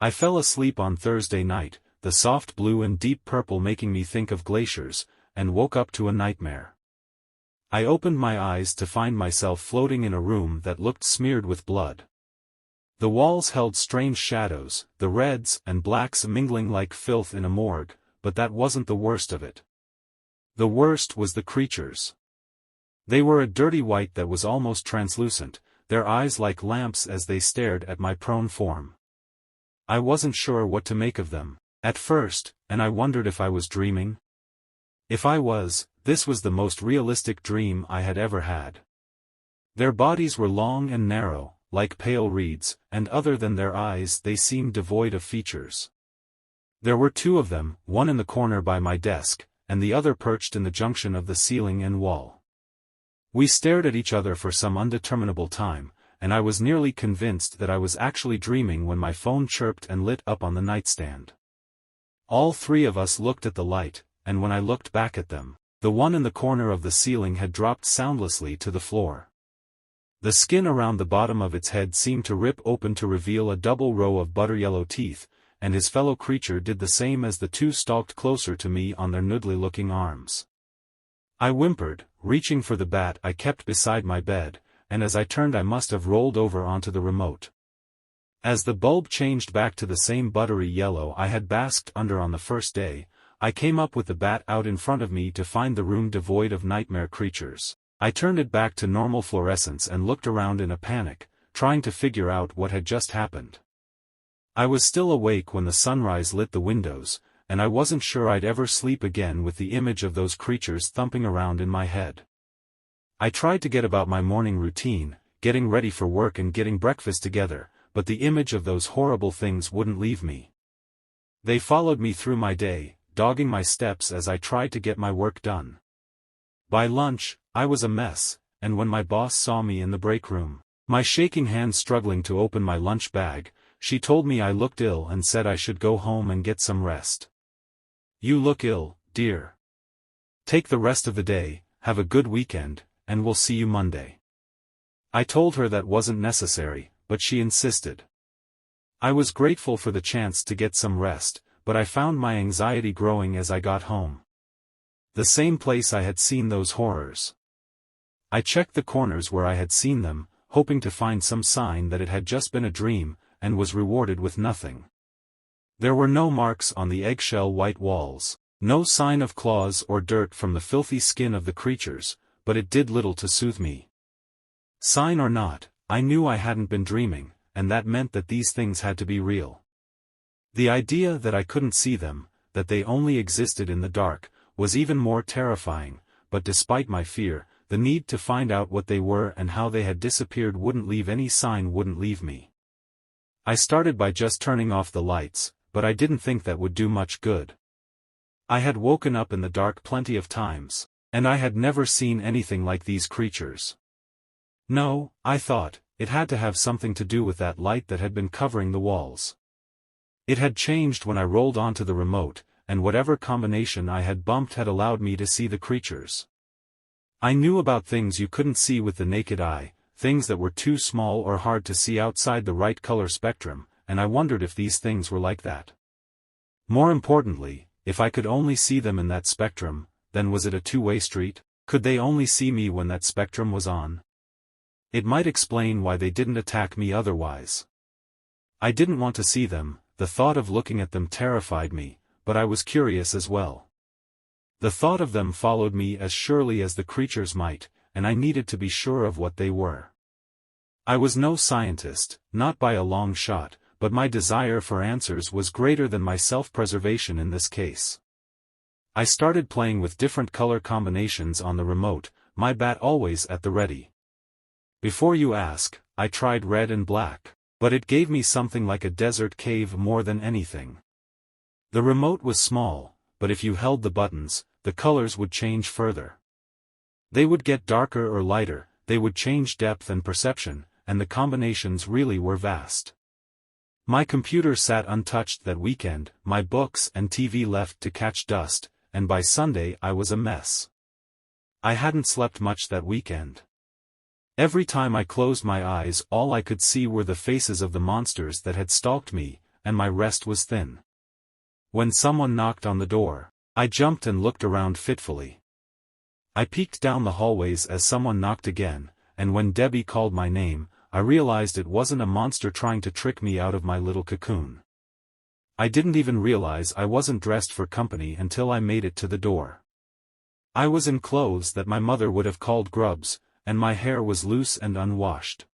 I fell asleep on Thursday night, the soft blue and deep purple making me think of glaciers, and woke up to a nightmare. I opened my eyes to find myself floating in a room that looked smeared with blood. The walls held strange shadows, the reds and blacks mingling like filth in a morgue, but that wasn't the worst of it. The worst was the creatures. They were a dirty white that was almost translucent, their eyes like lamps as they stared at my prone form. I wasn't sure what to make of them, at first, and I wondered if I was dreaming. If I was, this was the most realistic dream I had ever had. Their bodies were long and narrow, like pale reeds, and other than their eyes they seemed devoid of features. There were two of them, one in the corner by my desk, and the other perched in the junction of the ceiling and wall. We stared at each other for some undeterminable time, and I was nearly convinced that I was actually dreaming when my phone chirped and lit up on the nightstand. All three of us looked at the light, and when I looked back at them, the one in the corner of the ceiling had dropped soundlessly to the floor. The skin around the bottom of its head seemed to rip open to reveal a double row of butter-yellow teeth, and his fellow creature did the same as the two stalked closer to me on their noodly-looking arms. I whimpered, reaching for the bat I kept beside my bed, and as I turned I must have rolled over onto the remote. As the bulb changed back to the same buttery yellow I had basked under on the first day, I came up with the bat out in front of me to find the room devoid of nightmare creatures. I turned it back to normal fluorescence and looked around in a panic, trying to figure out what had just happened. I was still awake when the sunrise lit the windows, and I wasn't sure I'd ever sleep again with the image of those creatures thumping around in my head. I tried to get about my morning routine, getting ready for work and getting breakfast together, but the image of those horrible things wouldn't leave me. They followed me through my day, dogging my steps as I tried to get my work done. By lunch, I was a mess, and when my boss saw me in the break room, my shaking hand struggling to open my lunch bag, she told me I looked ill and said I should go home and get some rest. "You look ill, dear. Take the rest of the day, have a good weekend, and we'll see you Monday." I told her that wasn't necessary, but she insisted. I was grateful for the chance to get some rest, but I found my anxiety growing as I got home. The same place I had seen those horrors. I checked the corners where I had seen them, hoping to find some sign that it had just been a dream, and was rewarded with nothing. There were no marks on the eggshell white walls, no sign of claws or dirt from the filthy skin of the creatures, but it did little to soothe me. Sign or not, I knew I hadn't been dreaming, and that meant that these things had to be real. The idea that I couldn't see them, that they only existed in the dark, was even more terrifying, but despite my fear, the need to find out what they were and how they had disappeared wouldn't leave me. I started by just turning off the lights, but I didn't think that would do much good. I had woken up in the dark plenty of times, and I had never seen anything like these creatures. No, I thought, it had to have something to do with that light that had been covering the walls. It had changed when I rolled onto the remote, and whatever combination I had bumped had allowed me to see the creatures. I knew about things you couldn't see with the naked eye, things that were too small or hard to see outside the right color spectrum, and I wondered if these things were like that. More importantly, if I could only see them in that spectrum, then was it a two-way street? Could they only see me when that spectrum was on? It might explain why they didn't attack me otherwise. I didn't want to see them, the thought of looking at them terrified me, but I was curious as well. The thought of them followed me as surely as the creatures might, and I needed to be sure of what they were. I was no scientist, not by a long shot, but my desire for answers was greater than my self-preservation in this case. I started playing with different color combinations on the remote, my bat always at the ready. Before you ask, I tried red and black, but it gave me something like a desert cave more than anything. The remote was small, but if you held the buttons, the colors would change further. They would get darker or lighter, they would change depth and perception, and the combinations really were vast. My computer sat untouched that weekend, my books and TV left to catch dust, and by Sunday I was a mess. I hadn't slept much that weekend. Every time I closed my eyes all I could see were the faces of the monsters that had stalked me, and my rest was thin. When someone knocked on the door, I jumped and looked around fitfully. I peeked down the hallways as someone knocked again, and when Debbie called my name, I realized it wasn't a monster trying to trick me out of my little cocoon. I didn't even realize I wasn't dressed for company until I made it to the door. I was in clothes that my mother would have called grubs, and my hair was loose and unwashed.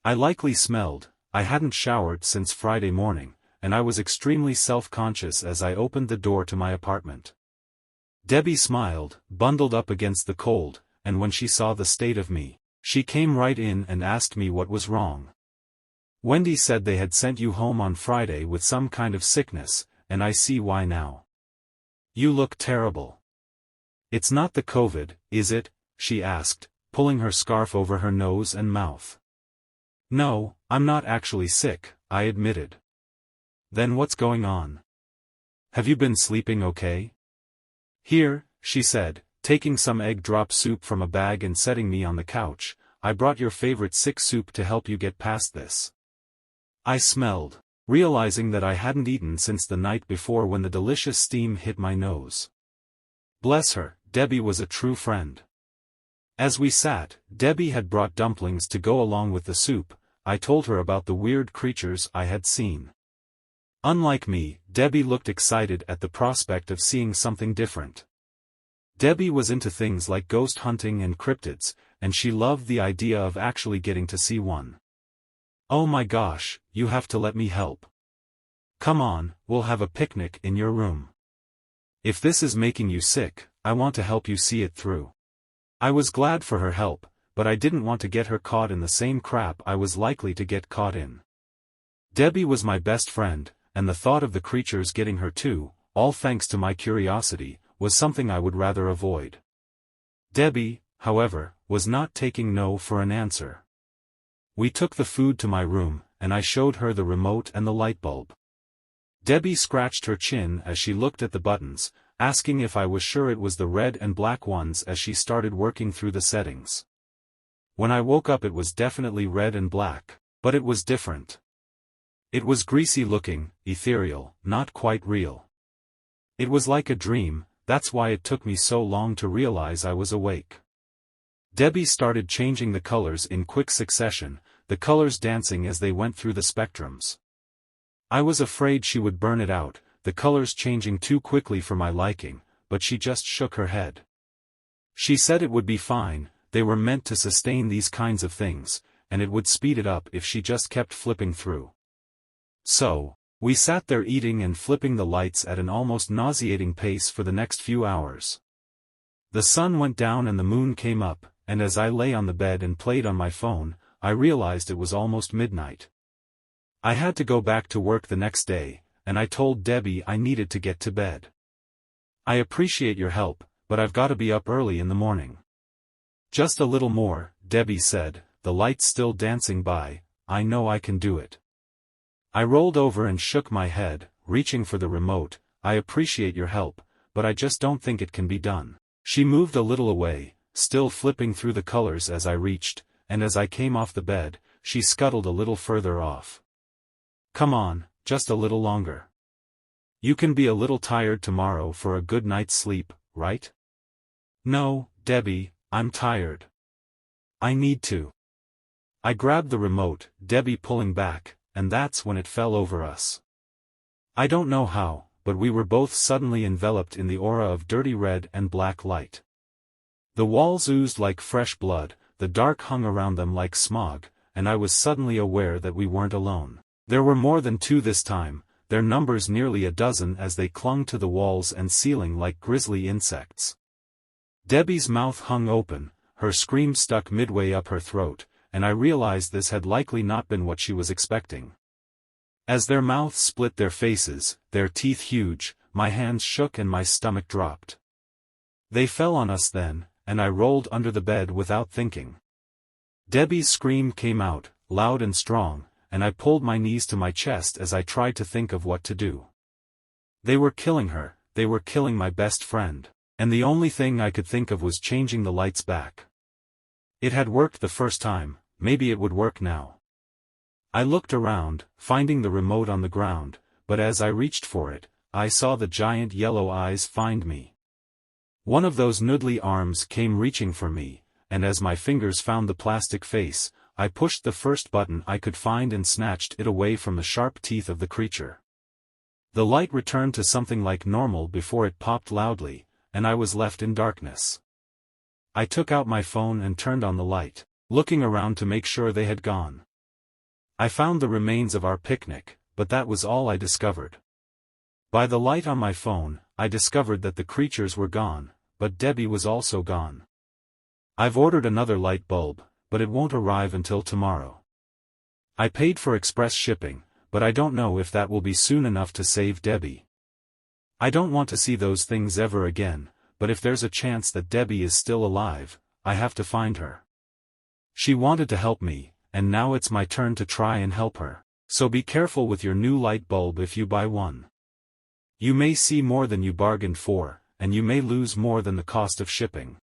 I likely smelled. I hadn't showered since Friday morning, and I was extremely self-conscious as I opened the door to my apartment. Debbie smiled, bundled up against the cold, and when she saw the state of me, she came right in and asked me what was wrong. Wendy said they had sent you home on Friday with some kind of sickness, and I see why now. You look terrible. It's not the COVID, is it? She asked, pulling her scarf over her nose and mouth. No, I'm not actually sick, I admitted. Then what's going on? Have you been sleeping okay? Here, she said, taking some egg drop soup from a bag and setting me on the couch, I brought your favorite sick soup to help you get past this. I smelled, realizing that I hadn't eaten since the night before when the delicious steam hit my nose. Bless her, Debbie was a true friend. As we sat, Debbie had brought dumplings to go along with the soup. I told her about the weird creatures I had seen. Unlike me, Debbie looked excited at the prospect of seeing something different. Debbie was into things like ghost hunting and cryptids, and she loved the idea of actually getting to see one. Oh my gosh, you have to let me help. Come on, we'll have a picnic in your room. If this is making you sick, I want to help you see it through. I was glad for her help, but I didn't want to get her caught in the same crap I was likely to get caught in. Debbie was my best friend, and the thought of the creatures getting her too, all thanks to my curiosity, was something I would rather avoid. Debbie, however, was not taking no for an answer. We took the food to my room, and I showed her the remote and the light bulb. Debbie scratched her chin as she looked at the buttons, asking if I was sure it was the red and black ones as she started working through the settings. When I woke up it was definitely red and black, but it was different. It was greasy looking, ethereal, not quite real. It was like a dream, that's why it took me so long to realize I was awake. Debbie started changing the colors in quick succession, the colors dancing as they went through the spectrums. I was afraid she would burn it out, the colors changing too quickly for my liking, but she just shook her head. She said it would be fine, they were meant to sustain these kinds of things, and it would speed it up if she just kept flipping through. So, we sat there eating and flipping the lights at an almost nauseating pace for the next few hours. The sun went down and the moon came up, and as I lay on the bed and played on my phone, I realized it was almost midnight. I had to go back to work the next day, and I told Debbie I needed to get to bed. I appreciate your help, but I've got to be up early in the morning. Just a little more, Debbie said, the lights still dancing by. I know I can do it. I rolled over and shook my head, reaching for the remote. I appreciate your help, but I just don't think it can be done. She moved a little away, still flipping through the colors as I reached, and as I came off the bed, she scuttled a little further off. Come on, just a little longer. You can be a little tired tomorrow for a good night's sleep, right? No, Debbie, I'm tired. I need to. I grabbed the remote, Debbie pulling back, and that's when it fell over us. I don't know how, but we were both suddenly enveloped in the aura of dirty red and black light. The walls oozed like fresh blood, the dark hung around them like smog, and I was suddenly aware that we weren't alone. There were more than two this time, their numbers nearly a dozen as they clung to the walls and ceiling like grisly insects. Debbie's mouth hung open, her scream stuck midway up her throat, and I realized this had likely not been what she was expecting. As their mouths split their faces, their teeth huge, my hands shook and my stomach dropped. They fell on us then, and I rolled under the bed without thinking. Debbie's scream came out, loud and strong, and I pulled my knees to my chest as I tried to think of what to do. They were killing her, they were killing my best friend, and the only thing I could think of was changing the lights back. It had worked the first time, maybe it would work now. I looked around, finding the remote on the ground, but as I reached for it, I saw the giant yellow eyes find me. One of those noodly arms came reaching for me, and as my fingers found the plastic face, I pushed the first button I could find and snatched it away from the sharp teeth of the creature. The light returned to something like normal before it popped loudly, and I was left in darkness. I took out my phone and turned on the light, looking around to make sure they had gone. I found the remains of our picnic, but that was all I discovered. By the light on my phone, I discovered that the creatures were gone, but Debbie was also gone. I've ordered another light bulb, but it won't arrive until tomorrow. I paid for express shipping, but I don't know if that will be soon enough to save Debbie. I don't want to see those things ever again, but if there's a chance that Debbie is still alive, I have to find her. She wanted to help me, and now it's my turn to try and help her, so be careful with your new light bulb if you buy one. You may see more than you bargained for, and you may lose more than the cost of shipping.